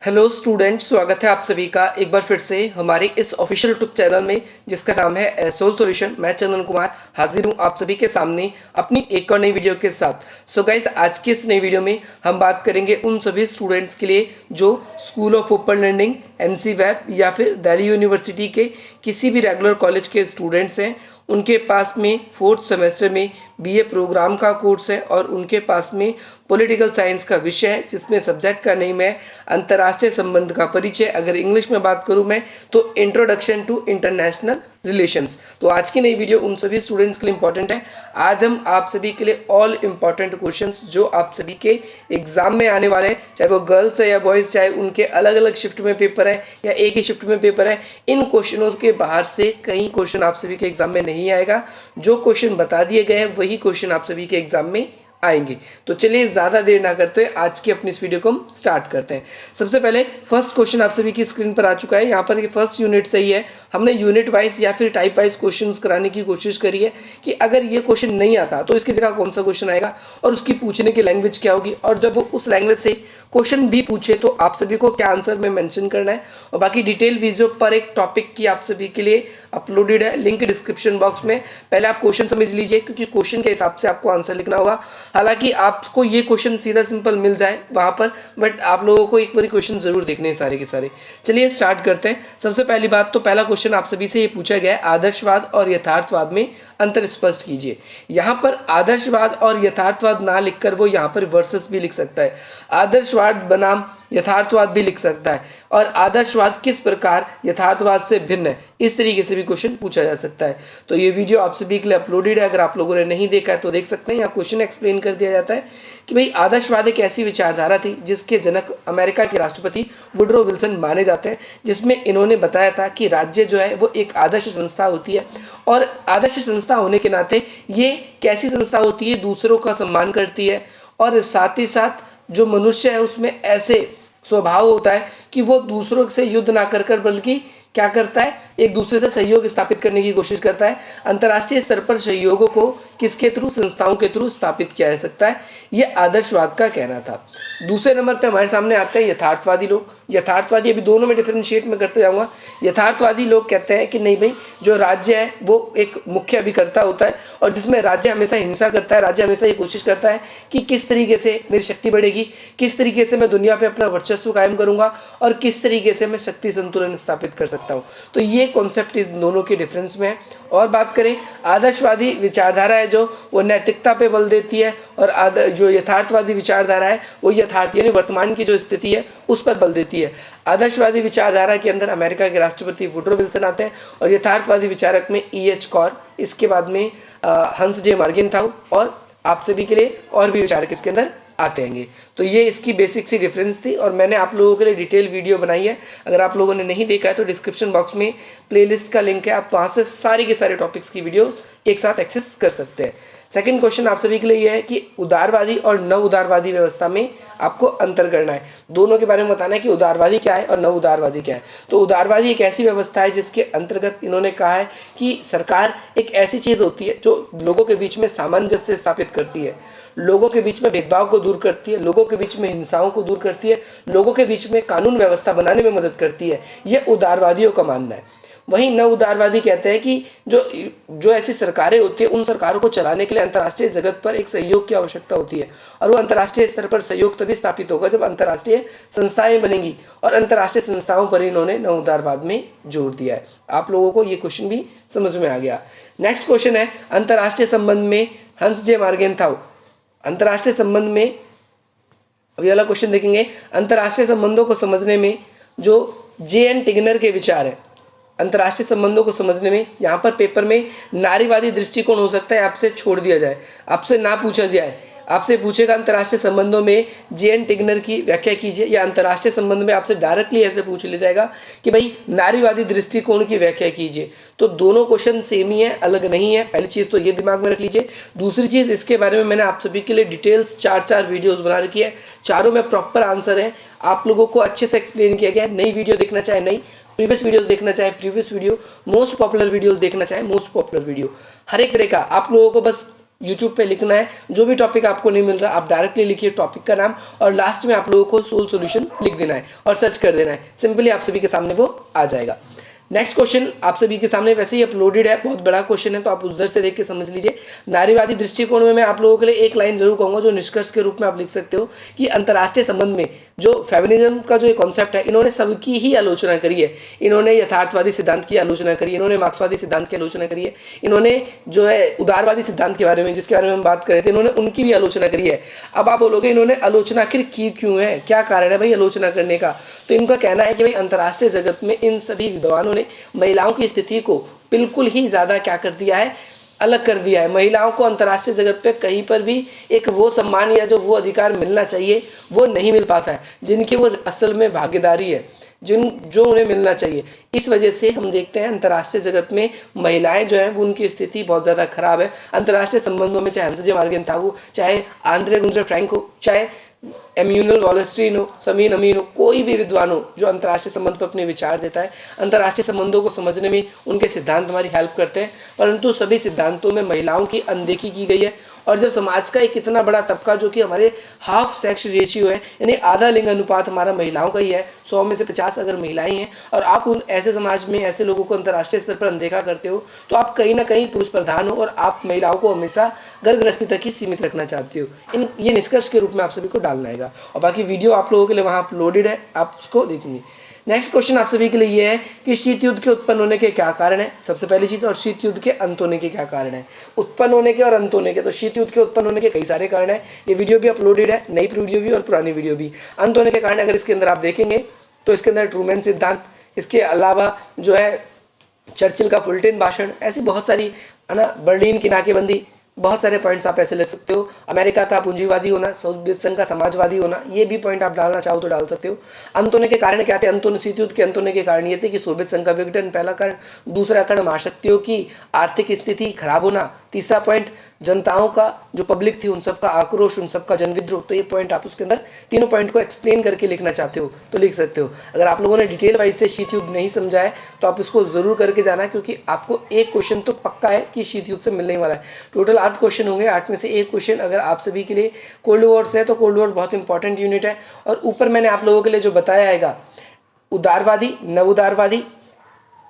Hello student, स्वागत है आप सभी का एक बार फिर से हमारे इस ऑफिशियल यूट्यूब चैनल में जिसका नाम है सोल सॉल्यूशन। मैं चंदन कुमार हाजिर हूं आप सभी के सामने अपनी एक और नई वीडियो के साथ। सो गाइस, आज की इस नई वीडियो में हम बात करेंगे उन सभी स्टूडेंट्स के लिए जो school of open learning, NC web या फिर दिल्ली यूनिवर्सिटी के किसी भी रेगुलर कॉलेज के स्टूडेंट्स हैं। उनके पास में 4th सेमेस्टर में बीए प्रोग्राम का कोर्स है और उनके पास में पॉलिटिकल साइंस का विषय है जिसमें सब्जेक्ट का नेम है अंतर्राष्ट्रीय संबंध का परिचय। अगर इंग्लिश में बात करूं मैं तो इंट्रोडक्शन टू इंटरनेशनल रिलेशंस। तो आज की नई वीडियो उन सभी स्टूडेंट्स के लिए इंपॉर्टेंट है। आज हम आप सभी के लिए ऑल इंपॉर्टेंट क्वेश्चंस जो आप सभी के एग्जाम में आने वाले हैं, चाहे वो गर्ल्स है या बॉयज, चाहे उनके अलग अलग शिफ्ट में पेपर है या एक ही शिफ्ट में पेपर है, इन क्वेश्चनों के बाहर से कहीं क्वेश्चन आप सभी के एग्जाम में नहीं आएगा। जो क्वेश्चन बता दिए गए हैं वही क्वेश्चन आप सभी के एग्जाम में आएंगे। तो चलिए ज़्यादा देर ना करते हुए आज की अपनी इस वीडियो को हम स्टार्ट करते हैं। सबसे पहले फर्स्ट क्वेश्चन आप सभी की स्क्रीन पर आ चुका है। यहाँ पर ये फर्स्ट यूनिट सही है। हमने यूनिट वाइज या फिर टाइप वाइज क्वेश्चंस कराने की कोशिश करी है कि अगर ये क्वेश्चन नहीं आता तो इसकी जगह कौन सा क्वेश्चन आएगा और उसकी पूछने की लैंग्वेज क्या होगी, और जब वो उस लैंग्वेज से क्वेश्चन भी पूछे तो आप सभी को क्या आंसर में मेंशन करना है। और बाकी डिटेल वीडियो पर एक टॉपिक की आप सभी के लिए अपलोडेड है, लिंक डिस्क्रिप्शन बॉक्स में। पहले आप क्वेश्चन समझ लीजिए क्योंकि क्वेश्चन के हिसाब से आपको आंसर लिखना होगा। हालांकि आपको ये क्वेश्चन सीधा सिंपल मिल जाए वहां पर, बट आप लोगों को एक बार क्वेश्चन जरूर देखने हैं सारे के सारे। चलिए स्टार्ट करते हैं। सबसे पहली बात तो पहला क्वेश्चन आप सभी से ये पूछा गया है, आदर्शवाद और यथार्थवाद में अंतर स्पष्ट कीजिए। यहाँ पर आदर्शवाद और यथार्थवाद ना लिखकर वो यहाँ पर वर्सेस भी लिख सकता है, आदर्शवाद बनाम यथार्थवाद भी लिख सकता है, और आदर्शवाद किस प्रकार यथार्थवाद से भिन्न है, इस तरीके से भी क्वेश्चन पूछा जा सकता है। तो ये वीडियो आप सभी के लिए अपलोडेड है, अगर आप लोगों ने नहीं देखा है तो देख सकते हैं। यहाँ क्वेश्चन एक्सप्लेन कर दिया जाता है कि भाई आदर्शवाद एक ऐसी विचारधारा थी जिसके जनक अमेरिका के राष्ट्रपति वुडरो विल्सन माने जाते हैं, जिसमें इन्होंने बताया था कि राज्य जो है वो एक आदर्श संस्था होती है, और आदर्श संस्था होने के नाते ये कैसी संस्था होती है, दूसरों का सम्मान करती है, और साथ ही साथ जो मनुष्य है उसमें ऐसे स्वभाव होता है कि वो दूसरों से युद्ध ना कर कर बल्कि क्या करता है, एक दूसरे से सहयोग स्थापित करने की कोशिश करता है। अंतर्राष्ट्रीय स्तर पर सहयोगों को किसके थ्रू, संस्थाओं के थ्रू स्थापित किया जा सकता है, ये आदर्शवाद का कहना था। दूसरे नंबर पे हमारे सामने आते हैं यथार्थवादी लोग। यथार्थवादी, अभी दोनों में डिफरेंशिएट में करते जाऊंगा। यथार्थवादी लोग कहते हैं कि नहीं भाई, जो राज्य है वो एक मुख्य अभिकर्ता होता है और जिसमें राज्य हमेशा हिंसा करता है। राज्य हमेशा ये कोशिश करता है कि किस तरीके से मेरी शक्ति बढ़ेगी, किस तरीके से मैं दुनिया पे अपना वर्चस्व कायम करूंगा और किस तरीके से मैं शक्ति संतुलन स्थापित कर सकता हूँ। तो ये कॉन्सेप्ट इस दोनों के डिफरेंस में है। और बात करें आदर्शवादी विचारधारा है जो वो नैतिकता पे बल देती है, और जो यथार्थवादी विचारधारा है वो यथार्थ यानी वर्तमान की जो स्थिति है उस पर बल देती है। आदर्शवादी विचारधारा के अंदर अमेरिका के राष्ट्रपति वुडरो विल्सन आते हैं, और यथार्थवादी विचारक में E.H. कॉर, इसके बाद में हंस जे मार्गेनथाउ, और आप सभी के लिए और भी विचारक इसके अंदर आते हैं। तो ये इसकी बेसिक सी डिफरेंस थी, और मैंने आप लोगों के लिए डिटेल वीडियो बनाई है। अगर आप लोगों ने नहीं देखा है तो डिस्क्रिप्शन बॉक्स में प्लेलिस्ट का लिंक है, आप वहाँ से सारे के सारे टॉपिक्स की वीडियो एक साथ एक्सेस कर सकते हैं। सेकंड क्वेश्चन आप सभी के लिए यह है कि उदारवादी और नव उदारवादी व्यवस्था में आपको अंतर करना है। दोनों के बारे में बताना है कि उदारवादी क्या है और नव उदारवादी क्या है। तो उदारवादी एक ऐसी व्यवस्था है जिसके अंतर्गत इन्होंने कहा है कि सरकार एक ऐसी चीज़ होती है जो लोगों के बीच में सामंजस्य स्थापित करती है, लोगों के बीच में भेदभाव को दूर करती है, लोगों के बीच में हिंसाओं को दूर करती है, लोगों के बीच में कानून व्यवस्था बनाने में मदद करती है। ये उदारवादियों का मानना है। वहीं नव उदारवादी कहते हैं कि जो ऐसी सरकारें होती है उन सरकारों को चलाने के लिए अंतर्राष्ट्रीय जगत पर एक सहयोग की आवश्यकता होती है, और वो अंतर्राष्ट्रीय स्तर पर सहयोग तभी स्थापित होगा जब अंतर्राष्ट्रीय संस्थाएं बनेंगी, और अंतर्राष्ट्रीय संस्थाओं पर इन्होंने नव उदारवाद में जोर दिया है। आप लोगों को ये क्वेश्चन भी समझ में आ गया। नेक्स्ट क्वेश्चन है अंतर्राष्ट्रीय संबंध में हंस जे मार्गेनथाउ। अंतर्राष्ट्रीय संबंध में अभी वाला क्वेश्चन देखेंगे। अंतर्राष्ट्रीय संबंधों को समझने में जो J.N. टिग्नर के विचार है, अंतर्राष्ट्रीय संबंधों को समझने में यहाँ पर पेपर में नारीवादी दृष्टिकोण हो सकता है आपसे छोड़ दिया जाए, आपसे ना पूछा जाए। आपसे पूछेगा अंतर्राष्ट्रीय संबंधों में J.N. टिग्नर की व्याख्या कीजिए, या अंतर्राष्ट्रीय संबंध में आपसे डायरेक्टली ऐसे पूछ लिया जाएगा कि भाई नारीवादी दृष्टिकोण की व्याख्या कीजिए। तो दोनों क्वेश्चन सेम ही है, अलग नहीं है। पहली चीज़ तो ये दिमाग में रख लीजिए। दूसरी चीज़, इसके बारे में मैंने आप सभी के लिए डिटेल्स 4 वीडियोज़ बना रखी है, चारों में प्रॉपर आंसर है, आप लोगों को अच्छे से एक्सप्लेन किया गया है। नई वीडियो देखना चाहे नई, प्रीवियस वीडियोस देखना चाहे previous video, most popular videos देखना चाहे मोस्ट पॉपुलर वीडियो, हर एक तरह का आप लोगों को बस यूट्यूब पे लिखना है। जो भी टॉपिक आपको नहीं मिल रहा आप डायरेक्टली लिखिए टॉपिक का नाम और लास्ट में आप लोगों को सोल सॉल्यूशन लिख देना है और सर्च कर देना है। सिंपली आप सभी के सामने वो आ जाएगा। नेक्स्ट क्वेश्चन आप सभी के सामने वैसे ही अपलोडेड है, बहुत बड़ा क्वेश्चन है तो आप उधर से देख के समझ लीजिए। नारीवादी दृष्टिकोण में मैं आप लोगों के लिए एक लाइन जरूर कहूंगा जो निष्कर्ष के रूप में आप लिख सकते हो कि अंतर्राष्ट्रीय संबंध में जो फेमिनिज्म का जो कॉन्सेप्ट है इन्होंने सबकी ही आलोचना करी है। इन्होंने यथार्थवादी सिद्धांत की आलोचना करी है, इन्होंने मार्क्सवादी सिद्धांत की आलोचना करी है, इन्होंने जो है उदारवादी सिद्धांत के बारे में जिसके बारे में हम बात कर रहे थे इन्होंने उनकी भी आलोचना करी है। अब आप बोलोगे इन्होंने आलोचना आखिर की क्यों है, क्या कारण है भाई आलोचना करने का? तो इनका कहना है कि भाई अंतर्राष्ट्रीय जगत में इन सभी विद्वानों ने महिलाओं की स्थिति को बिल्कुल ही ज़्यादा क्या कर दिया है, अलग कर दिया है। महिलाओं को अंतर्राष्ट्रीय जगत पे कहीं पर भी एक वो सम्मान या जो वो अधिकार मिलना चाहिए वो नहीं मिल पाता है जिनकी वो असल में भागीदारी है, जो उन्हें मिलना चाहिए। इस वजह से हम देखते हैं अंतर्राष्ट्रीय जगत में महिलाएं जो हैं वो उनकी स्थिति बहुत ज़्यादा खराब है। अंतर्राष्ट्रीय संबंधों में चाहे हंस मार्गन था वो, चाहे आंद्रे गुंजर फ्रैंक हो, चाहे एम्यूनल वॉलस्टीन हो, समीन अमीन हो, कोई भी विद्वान हो जो अंतर्राष्ट्रीय संबंध पर अपने विचार देता है, अंतर्राष्ट्रीय संबंधों को समझने में उनके सिद्धांत हमारी हेल्प करते हैं। परंतु सभी सिद्धांतों में महिलाओं की अनदेखी की गई है। और जब समाज का एक इतना बड़ा तबका जो कि हमारे हाफ सेक्स रेशियो है यानी आधा लिंग अनुपात हमारा महिलाओं का ही है, 100 में से 50 अगर महिलाएं हैं और आप उन ऐसे समाज में ऐसे लोगों को अंतर्राष्ट्रीय स्तर पर अनदेखा करते हो तो आप कहीं ना कहीं पुरुष प्रधान हो और आप महिलाओं को हमेशा घर गृहस्थी तक ही सीमित रखना चाहते हो। ये निष्कर्ष के रूप में आप सभी को डालना है और बाकी वीडियो आप लोगों के लिए वहाँ अपलोडेड है, आप उसको देखेंगे। नेक्स्ट क्वेश्चन आप सभी के लिए ये है कि शीत युद्ध के उत्पन्न होने के क्या कारण है, सबसे पहली चीज, और शीत युद्ध के अंत होने के क्या कारण है। उत्पन्न होने के और अंत होने के, तो शीत युद्ध के उत्पन्न होने के कई सारे कारण है। ये वीडियो भी अपलोडेड है, नई वीडियो भी और पुरानी वीडियो भी। अंत होने के कारण अगर इसके अंदर आप देखेंगे तो इसके अंदर ट्रूमैन सिद्धांत, इसके अलावा जो है चर्चिल का फुलटन भाषण, ऐसी बहुत सारी है ना, बर्लिन की नाकेबंदी, बहुत सारे पॉइंट्स आप ऐसे लग सकते हो। अमेरिका का पूंजीवादी होना, सोवियत संघ का समाजवादी होना, ये भी पॉइंट आप डालना चाहो तो डाल सकते हो। अंत होने के कारण क्या थे? अंत होने शीत युद्ध के अंत होने के कारण ये थे कि सोवियत संघ का विघटन पहला कारण, दूसरा कारण महाशक्तियों की आर्थिक स्थिति खराब होना, तीसरा पॉइंट जनताओं का जो पब्लिक थी उन सब का आक्रोश, उन सब का जनविद्रोह। तो ये पॉइंट आप उसके अंदर तीनों पॉइंट को एक्सप्लेन करके लिखना चाहते हो तो लिख सकते हो। अगर आप लोगों ने डिटेल वाइज से शीत युद्ध नहीं समझा है तो आप इसको जरूर करके जाना, क्योंकि आपको एक क्वेश्चन तो पक्का है कि शीत युद्ध से मिलने वाला है। टोटल 8 क्वेश्चन होंगे, 8 में से एक क्वेश्चन अगर आप सभी के लिए कोल्ड वॉर से है तो कोल्ड वॉर बहुत इंपॉर्टेंट यूनिट है। और ऊपर मैंने आप लोगों के लिए जो बताया आएगा, उदारवादी, नव उदारवादी,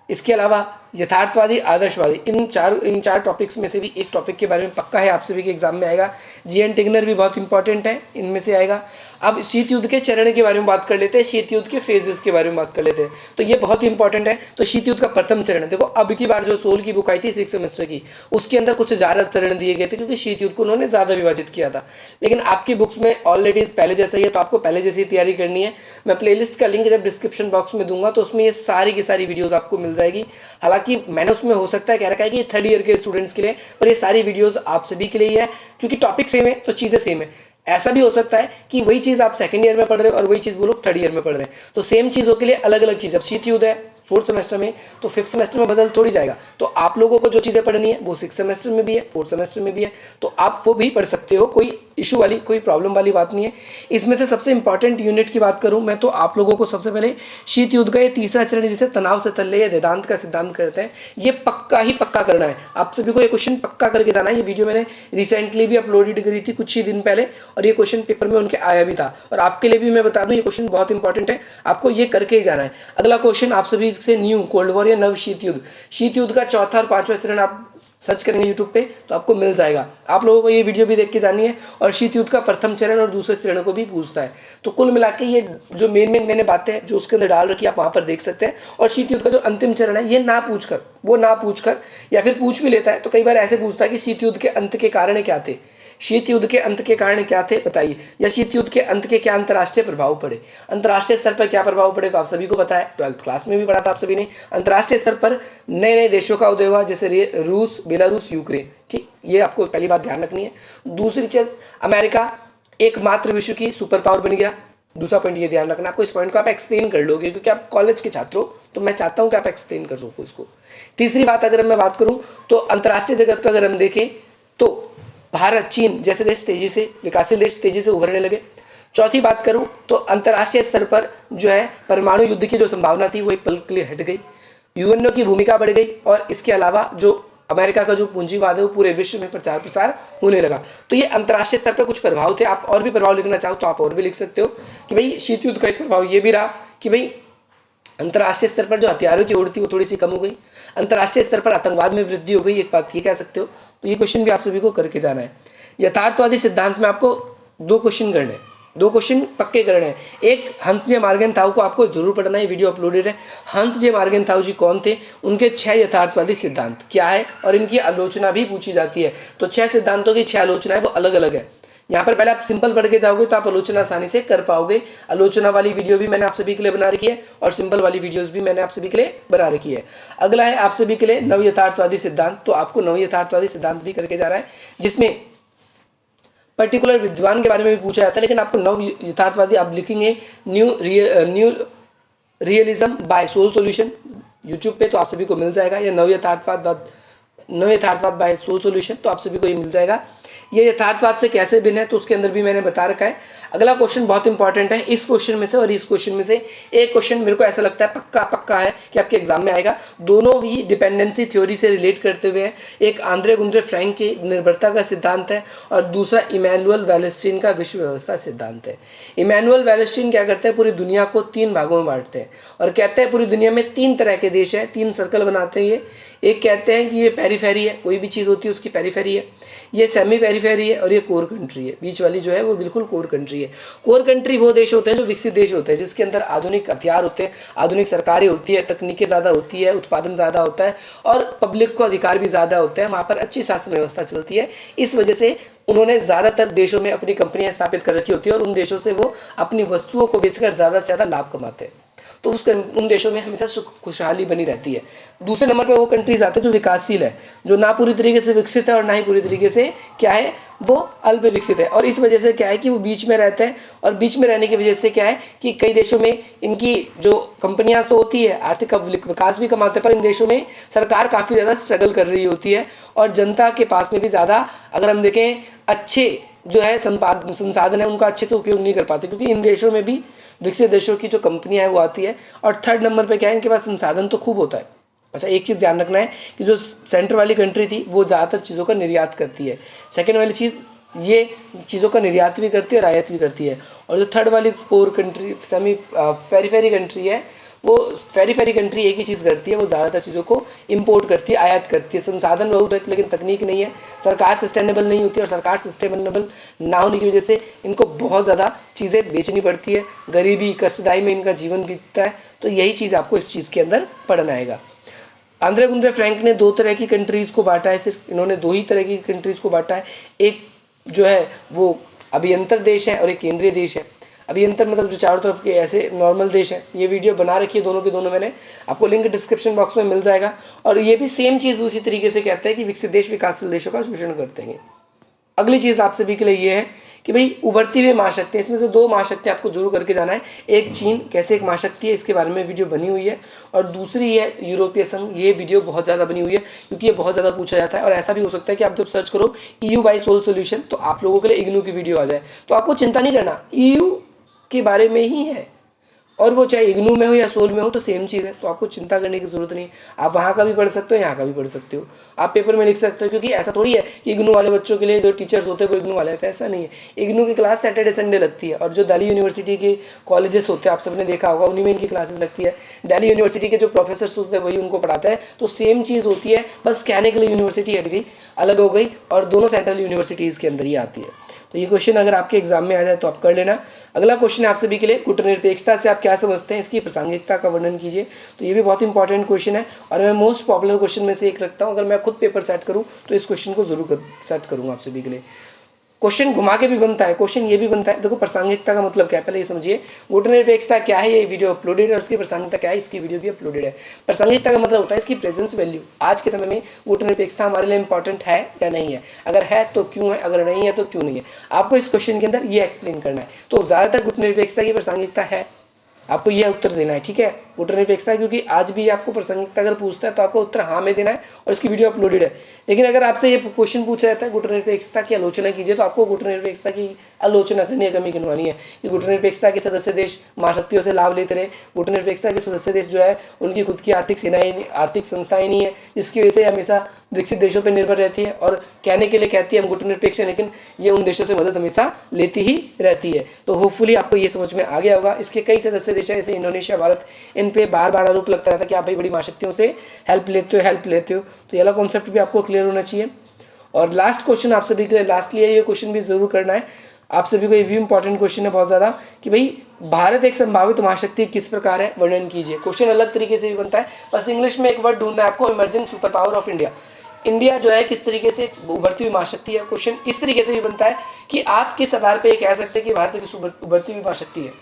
इसके अलावा यथार्थवादी, आदर्शवादी, इन चार टॉपिक्स में से भी एक टॉपिक के बारे में पक्का है आप सभी के एग्जाम में आएगा। जीएन टिग्नर भी बहुत इंपॉर्टेंट है, इनमें से आएगा। अब शीत युद्ध के चरण के बारे में बात कर लेते हैं, शीत युद्ध के फेजेस के बारे में बात कर लेते हैं, तो ये बहुत इंपॉर्टेंट है। तो शीत युद्ध का प्रथम चरण, देखो अब की बार जो सोल की बुक आई थी 6 सेमेस्टर की, उसके अंदर कुछ ज़्यादा चरण दिए गए थे क्योंकि शीत युद्ध को उन्होंने ज़्यादा विभाजित किया था। लेकिन आपकी बुक्स में ऑलरेडी पहले जैसा ही है, तो आपको पहले जैसी तैयारी करनी है। मैं प्लेलिस्ट का लिंक जब डिस्क्रिप्शन बॉक्स में दूंगा तो उसमें ये सारी की सारी वीडियोज़ आपको मिल जाएगी। हालांकि मैंने उसमें हो सकता है कह रखा है कि 3rd ईयर के स्टूडेंट्स के लिए, पर ये सारी वीडियोस आप सभी के लिए ही है, क्योंकि टॉपिक सेम है तो चीज़ें सेम है। ऐसा भी हो सकता है कि वही चीज़ आप 2nd ईयर में पढ़ रहे हो और वही चीज़ वो लोग 3rd ईयर में पढ़ रहे हैं, तो सेम चीज़ों के लिए अलग अलग चीज़। अब शीत युद्ध है 4th सेमेस्टर में तो 5th सेमेस्टर में बदल थोड़ी जाएगा, तो आप लोगों को जो चीज़ें पढ़नी है वो 6th सेमेस्टर में भी है, 4th सेमेस्टर में भी है, तो आप वो भी पढ़ सकते हो। कोई इशू वाली, कोई प्रॉब्लम वाली बात नहीं है। इसमें से सबसे इंपॉर्टेंट यूनिट की बात करूं मैं तो आप लोगों को सबसे पहले शीत युद्ध का ये तीसरा चरण जिसे तनाव से तल्ले या वेदांत का सिद्धांत करते हैं, ये पक्का ही पक्का करना है। आप सभी को ये क्वेश्चन पक्का करके जाना है। ये वीडियो मैंने रिसेंटली भी अपलोडेड करी थी कुछ ही दिन पहले और ये क्वेश्चन पेपर में उनके आया भी था, और आपके लिए भी मैं बता दूं ये क्वेश्चन बहुत इंपॉर्टेंट है, आपको ये करके ही जाना है। अगला क्वेश्चन आप सभी से न्यू कोल्ड वॉर या नव शीत युद्ध, शीत युद्ध का चौथा और 5वां चरण आप सर्च करेंगे यूट्यूब पे तो आपको मिल जाएगा। आप लोगों को ये वीडियो भी देख के जानी है। और शीत युद्ध का प्रथम चरण और दूसरे चरण को भी पूछता है। तो कुल मिला के ये जो मेन मैंने बातें जो उसके अंदर डाल रखी है आप वहाँ पर देख सकते हैं। और शीत युद्ध का जो अंतिम चरण है ये ना पूछकर या फिर पूछ भी लेता है तो कई बार ऐसे पूछता है कि शीत युद्ध के अंत के कारण क्या थे, शीत युद्ध के अंत के कारण क्या थे बताइए, या शीत युद्ध के अंत के क्या अंतर्राष्ट्रीय प्रभाव पड़े। अंतर्राष्ट्रीय स्तर पर क्या प्रभाव पड़े तो आप सभी को पता है, 12th क्लास में भी पढ़ा था आप सभी ने। अंतर्राष्ट्रीय स्तर पर नए नए देशों का उदय हुआ, जैसे रूस, बेलारूस, यूक्रेन। ठीक, ये आपको पहली बात ध्यान रखनी है। दूसरी चीज, अमेरिका एकमात्र विश्व की सुपर पावर बन गया। दूसरा पॉइंट ये ध्यान रखना, आपको इस पॉइंट को आप एक्सप्लेन कर लोगे क्योंकि आप कॉलेज के छात्र हो, तो मैं चाहता हूँ कि आप एक्सप्लेन कर सको इसको। तीसरी बात अगर मैं बात करूँ तो अंतर्राष्ट्रीय जगत पर अगर हम देखें तो भारत, चीन जैसे देश तेजी से, विकासशील देश तेजी से उभरने लगे। चौथी बात करूं तो अंतर्राष्ट्रीय स्तर पर जो है परमाणु युद्ध की जो संभावना थी वो एक पल के लिए हट गई, यूएनओ की भूमिका बढ़ गई, और इसके अलावा जो अमेरिका का जो पूंजीवाद है वो पूरे विश्व में प्रचार प्रसार होने लगा। तो ये अंतर्राष्ट्रीय स्तर पर कुछ प्रभाव थे। आप और भी प्रभाव लिखना चाहो तो आप और भी लिख सकते हो कि भाई शीत युद्ध का एक प्रभाव ये भी रहा कि भाई अंतर्राष्ट्रीय स्तर पर जो हथियारों की होड़ थी वो थोड़ी सी कम हो गई, अंतर्राष्ट्रीय स्तर पर आतंकवाद में वृद्धि हो गई, एक बात ये कह सकते हो। तो ये क्वेश्चन भी आप सभी को करके जाना है। यथार्थवादी सिद्धांत में आपको 2 क्वेश्चन करने हैं, 2 क्वेश्चन पक्के करने हैं। एक हंस जे मार्गेनथाउ को आपको जरूर पढ़ना है, वीडियो अपलोडेड है। हंस जे मार्गेनथाउ जी कौन थे, उनके 6 यथार्थवादी सिद्धांत क्या है और इनकी आलोचना भी पूछी जाती है। तो 6 सिद्धांतों की 6 आलोचनाएं वो अलग अलग है। यहाँ पर पहले आप सिंपल पढ़ के जाओगे तो आप आलोचना आसानी से कर पाओगे। आलोचना वाली वीडियो भी मैंने आप सभी के लिए बना रखी है और सिंपल वाली वीडियोस भी मैंने आप सभी के लिए बना रखी है। अगला है आप सभी के लिए नव यथार्थवादी सिद्धांत। तो आपको नव यथार्थवादी सिद्धांत भी करके जा रहा है, जिसमें पर्टिकुलर विद्वान के बारे में भी पूछा जाता है, लेकिन आपको नव यथार्थवादी आप लिखेंगे new realism by soul solution YouTube पे, तो आप सभी को मिल जाएगा। या नव यथार्थवाद बाय सोल सॉल्यूशन, तो आप सभी को ये मिल जाएगा। ये यथार्थवाद से कैसे भिन्न है तो उसके अंदर भी मैंने बता रखा है। अगला क्वेश्चन बहुत इंपॉर्टेंट है। इस क्वेश्चन में से और इस क्वेश्चन में से एक क्वेश्चन मेरे को ऐसा लगता है पक्का है कि आपके एग्जाम में आएगा। दोनों ही डिपेंडेंसी थ्योरी से रिलेट करते हुए हैं। एक आंद्रे गुंद्रे फ्रैंक की निर्भरता का सिद्धांत है और दूसरा इमैनुअल वैलेस्टीन का विश्व व्यवस्था सिद्धांत है। इमैनुअल वैलेस्टीन क्या करते हैं, पूरी दुनिया को 3 भागों में बांटते हैं और कहते हैं पूरी दुनिया में 3 तरह के देश हैं, 3 सर्कल बनाते हैं ये। एक कहते हैं कि ये पेरीफेरी है, कोई भी चीज़ होती है उसकी पेरीफेरी है। ये सेमी पेरीफेरी है और ये कोर कंट्री है। बीच वाली जो है वो बिल्कुल कोर कंट्री है। कोर कंट्री वो देश होते हैं जो विकसित देश होते हैं, जिसके अंदर आधुनिक हथियार होते हैं, आधुनिक सरकारें होती है, तकनीकें ज़्यादा होती है, उत्पादन ज़्यादा होता है और पब्लिक को अधिकार भी ज़्यादा होता है। वहाँ पर अच्छी शासन व्यवस्था चलती है। इस वजह से उन्होंने ज़्यादातर देशों में अपनी कंपनियाँ स्थापित कर रखी होती है और उन देशों से वो अपनी वस्तुओं को बेचकर ज़्यादा से ज़्यादा लाभ कमाते हैं। तो उन देशों में हमेशा सुख खुशहाली बनी रहती है। दूसरे नंबर पे वो कंट्रीज आते हैं जो विकासशील है, जो ना पूरी तरीके से विकसित है और ना ही पूरी तरीके से क्या है वो अल्प विकसित है। और इस वजह से क्या है कि वो बीच में रहते हैं और बीच में रहने की वजह से क्या है कि कई देशों में इनकी जो कंपनियां तो होती है, आर्थिक विकास भी कमाते हैं, पर इन देशों में सरकार काफ़ी ज़्यादा स्ट्रगल कर रही होती है और जनता के पास में भी ज़्यादा, अगर हम देखें, अच्छे जो है संसाधन है उनका अच्छे से उपयोग नहीं कर पाते, क्योंकि इन देशों में भी विकसित देशों की जो कंपनियां है वो आती है। और थर्ड नंबर पे क्या है, इनके पास संसाधन तो खूब होता है। अच्छा, एक चीज़ ध्यान रखना है कि जो सेंटर वाली कंट्री थी वो ज़्यादातर चीज़ों का निर्यात करती है। सेकेंड वाली चीज़ ये चीज़ों का निर्यात भी करती है और आयात भी करती है। और जो थर्ड वाली core country semi periphery country है, वो पेरीफेरी कंट्री एक ही चीज़ करती है, वो ज़्यादातर चीज़ों को इंपोर्ट करती है, आयात करती है। संसाधन बहुत है लेकिन तकनीक नहीं है, सरकार सस्टेनेबल नहीं होती और सरकार सस्टेनेबल ना होने की वजह से इनको बहुत ज़्यादा चीज़ें बेचनी पड़ती है, गरीबी कष्टदायी में इनका जीवन बीतता है। तो यही चीज़ आपको इस चीज़ के अंदर पढ़ना आएगा। आंद्रे गुंद्रे फ्रैंक ने 2 तरह की कंट्रीज़ को बांटा है, सिर्फ इन्होंने 2 ही तरह की कंट्रीज़ को बांटा है। एक जो है वो अभियंतर देश है और एक केंद्रीय देश है। अभियंतर मतलब जो चारों तरफ के ऐसे नॉर्मल देश हैं। ये वीडियो बना रखी है दोनों के दोनों, मैंने आपको लिंक डिस्क्रिप्शन बॉक्स में मिल जाएगा। और ये भी सेम चीज़ उसी तरीके से कहते हैं कि विकसित देश विकासशील देशों का शोषण करते हैं। अगली चीज़ आप सभी के लिए ये है कि भाई उभरती हुई महाशक्तियाँ, इसमें से 2 महाशक्तियाँ आपको जरूर करके जाना है। एक चीन कैसे एक महाशक्ति है, इसके बारे में वीडियो बनी हुई है, और दूसरी है यूरोपीय संघ। ये वीडियो बहुत ज़्यादा बनी हुई है क्योंकि ये बहुत ज़्यादा पूछा जाता है। और ऐसा भी हो सकता है कि आप जब सर्च करो EU बाय सोल सॉल्यूशन तो आप लोगों के लिए इग्नू की वीडियो आ जाए। तो आपको चिंता नहीं करना, EU के बारे में ही है और वो चाहे इग्नू में हो या सोल में हो तो सेम चीज़ है। तो आपको चिंता करने की ज़रूरत नहीं है। आप वहाँ का भी पढ़ सकते हो, यहाँ का भी पढ़ सकते हो, आप पेपर में लिख सकते हो। क्योंकि ऐसा थोड़ी है कि इग्नू वाले बच्चों के लिए जो टीचर्स होते हैं वो इग्नू वाले होते हैं, ऐसा नहीं है। इग्नू की क्लास सैटरडे संडे लगती है और जो दिल्ली यूनिवर्सिटी के कॉलेजेस होते हैं आप सबने देखा होगा, उन्हीं में इनकी क्लासेस लगती है। दिल्ली यूनिवर्सिटी के जो प्रोफेसर्स होते हैं वही उनको पढ़ाते हैं। तो सेम चीज़ होती है, बस कहने के लिए यूनिवर्सिटी हट गई, अलग हो गई, और दोनों सेंट्रल यूनिवर्सिटीज़ के अंदर ही आती है। तो ये क्वेश्चन अगर आपके एग्जाम में आ जाए तो आप कर लेना। अगला क्वेश्चन है आप सभी के लिए, गुटनिरपेक्षता से आप क्या समझते हैं, इसकी प्रासंगिकता का वर्णन कीजिए। तो ये भी बहुत इंपॉर्टेंट क्वेश्चन है और मैं मोस्ट पॉपुलर क्वेश्चन में से एक रखता हूँ। अगर मैं खुद पेपर सेट करूँ तो इस क्वेश्चन को जरूर सेट करूँगा आप सभी के लिए। क्वेश्चन घुमा के भी बनता है, क्वेश्चन ये भी बनता है। देखो प्रासंगिकता का मतलब क्या है पहले ये समझिए। गुटनिरपेक्षता क्या है, ये वीडियो अपलोडेड है, और उसकी प्रासंगिकता क्या है, इसकी वीडियो भी अपलोडेड है। प्रासंगिकता का मतलब होता है इसकी प्रेजेंस वैल्यू। आज के समय में गुटनिरपेक्षता हमारे लिए इंपॉर्टेंट है या नहीं है, अगर है तो क्यों है, अगर नहीं है तो क्यों नहीं है। आपको इस क्वेश्चन के अंदर ये एक्सप्लेन करना है। तो ज़्यादातर गुटनिरपेक्षता की प्रासंगिकता है, आपको यह उत्तर देना है, ठीक है। गुट निरपेक्षता, क्योंकि आज भी आपको प्रासंगिकता अगर पूछता है तो आपको उत्तर हाँ में देना है और इसकी वीडियो अपलोडेड है। लेकिन अगर आपसे ये क्वेश्चन पूछा जाता है गुट निरपेक्षता की आलोचना कीजिए, तो आपको गुट निरपेक्षता की आलोचना करनी है, कमी गिनवानी है कि गुट निरपेक्षता के सदस्य देश महाशक्तियों से लाभ लेते रहे। गुट निरपेक्षता के सदस्य देश जो है उनकी खुद की आर्थिक सेनाएं, आर्थिक संस्थाएं नहीं है, जिसकी वजह से हमेशा विकसित देशों पर निर्भर रहती है और कहने के लिए कहती है हम गुट निरपेक्ष हैं, लेकिन ये उन देशों से मदद हमेशा लेती ही रहती है। तो होपफुली आपको ये समझ में आ गया होगा। इसके कई सदस्य देश हैं जैसे इंडोनेशिया, भारत, इन पे बार बार आरोप लगता रहता है कि आप भाई बड़ी महाशक्तियों से हेल्प लेते हो। तो ये वाला कॉन्सेप्ट भी आपको क्लियर होना चाहिए। और लास्ट क्वेश्चन आप सभी के लिए लास्टली है, ये क्वेश्चन भी जरूर करना है आप सभी को, ये भी इंपॉर्टेंट क्वेश्चन है बहुत ज़्यादा, कि भाई भारत एक संभावित महाशक्ति किस प्रकार है, वर्णन कीजिए। क्वेश्चन अलग तरीके से भी बनता है, बस इंग्लिश में एक वर्ड ढूंढना है आपको, emerging super power of India. India जो है किस तरीके से उभरती हुई महाशक्ति है। क्वेश्चन इस तरीके से भी बनता है कि आप किस आधार पर कह सकते हैं कि भारत की उभरती हुई महाशक्ति है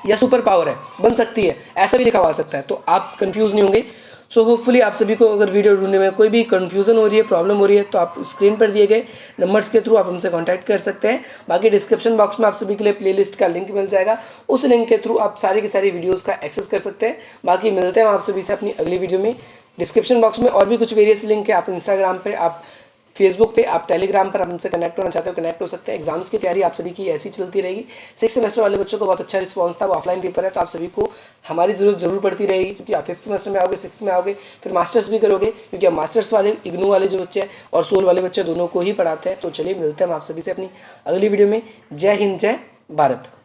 या सुपर पावर है, बन सकती है, ऐसा भी लिखा हुआ सकता है, तो आप कंफ्यूज नहीं होंगे। सो होपफुली आप सभी को अगर वीडियो ढूंढने में कोई भी कंफ्यूजन हो रही है, प्रॉब्लम हो रही है, तो आप स्क्रीन पर दिए गए नंबर्स के थ्रू आप हमसे कांटेक्ट कर सकते हैं। बाकी डिस्क्रिप्शन बॉक्स में आप सभी के लिए प्लेलिस्ट का लिंक मिल जाएगा, उस लिंक के थ्रू आप सारी की सारी वीडियोस का एक्सेस कर सकते हैं। बाकी मिलते हैं आप सभी से अपनी अगली वीडियो में। डिस्क्रिप्शन बॉक्स में और भी कुछ वेरियस लिंक है, आप इंस्टाग्राम पर, आप फेसबुक पे, आप टेलीग्राम पर आप हमसे कनेक्ट होना चाहते हो कनेक्ट हो सकते हैं। एग्जाम्स की तैयारी आप सभी की ऐसी चलती रहेगी। 6 सेमेस्टर वाले बच्चों को बहुत अच्छा रिस्पांस था, वो ऑफलाइन पेपर है, तो आप सभी को हमारी जरूरत जरूर पड़ती रहेगी, क्योंकि आप 5th सेमेस्टर में आओगे, 6th में आओगे, फिर मास्टर्स भी करोगे, क्योंकि हम मास्टर्स वाले इग्नू वाले जो बच्चे हैं और सोल वाले बच्चे दोनों को ही पढ़ाते हैं। तो चलिए मिलते हैं हम आप सभी से अपनी अगली वीडियो में। जय हिंद, जय भारत।